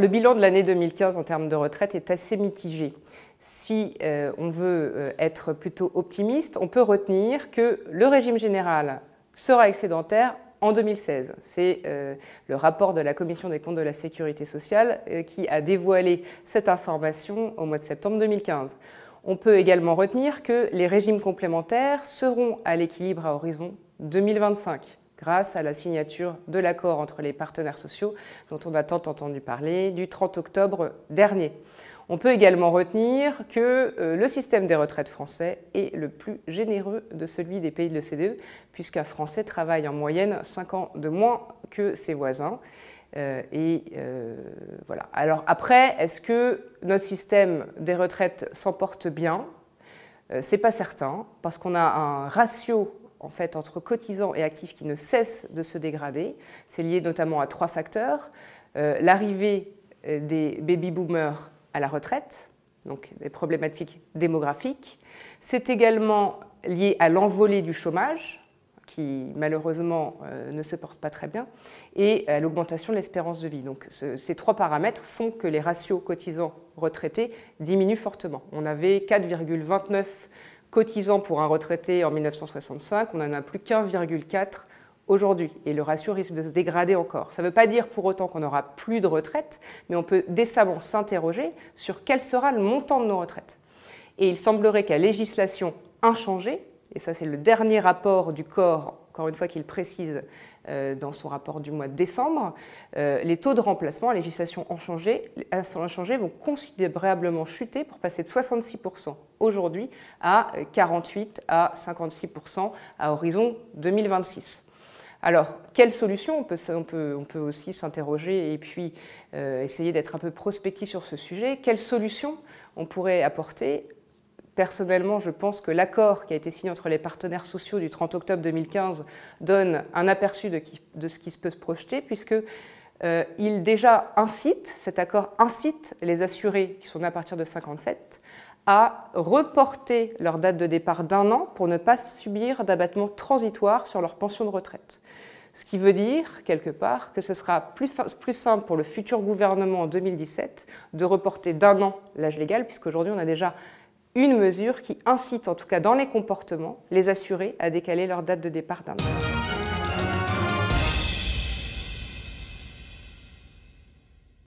le bilan de l'année 2015 en termes de retraite est assez mitigé. Si on veut être plutôt optimiste, on peut retenir que le régime général sera excédentaire en 2016. C'est le rapport de la Commission des comptes de la Sécurité sociale qui a dévoilé cette information au mois de septembre 2015. On peut également retenir que les régimes complémentaires seront à l'équilibre à horizon 2025, grâce à la signature de l'accord entre les partenaires sociaux dont on a tant entendu parler du 30 octobre dernier. On peut également retenir que le système des retraites français est le plus généreux de celui des pays de l'OCDE, puisqu'un Français travaille en moyenne 5 ans de moins que ses voisins. Voilà. Alors après, est-ce que notre système des retraites s'en porte bien? C'est pas certain, parce qu'on a un ratio en fait, entre cotisants et actifs qui ne cesse de se dégrader. C'est lié notamment à 3 facteurs. L'arrivée des baby-boomers à la retraite, donc des problématiques démographiques. C'est également lié à l'envolée du chômage, qui malheureusement ne se porte pas très bien, et à l'augmentation de l'espérance de vie. Donc ces 3 paramètres font que les ratios cotisants-retraités diminuent fortement. On avait 4,29 cotisants pour un retraité en 1965, on n'en a plus qu'1,4 aujourd'hui, et le ratio risque de se dégrader encore. Ça ne veut pas dire pour autant qu'on n'aura plus de retraite, mais on peut décemment s'interroger sur quel sera le montant de nos retraites. Et il semblerait qu'à législation inchangée, et ça c'est le dernier rapport du corps, encore une fois qu'il précise dans son rapport du mois de décembre, les taux de remplacement à législation inchangée vont considérablement chuter pour passer de 66% aujourd'hui à 48 à 56% à horizon 2026. Alors, quelle solution? On peut aussi s'interroger et puis essayer d'être un peu prospectif sur ce sujet. Quelle solution on pourrait apporter? Personnellement, je pense que l'accord qui a été signé entre les partenaires sociaux du 30 octobre 2015 donne un aperçu de ce qui peut se projeter, puisque cet accord incite les assurés qui sont nés à partir de 57 à reporter leur date de départ d'1 an pour ne pas subir d'abattement transitoire sur leur pension de retraite. Ce qui veut dire, quelque part, que ce sera plus simple pour le futur gouvernement en 2017 de reporter d'1 an l'âge légal, puisqu'aujourd'hui on a déjà une mesure qui incite, en tout cas dans les comportements, les assurés à décaler leur date de départ d'1 an.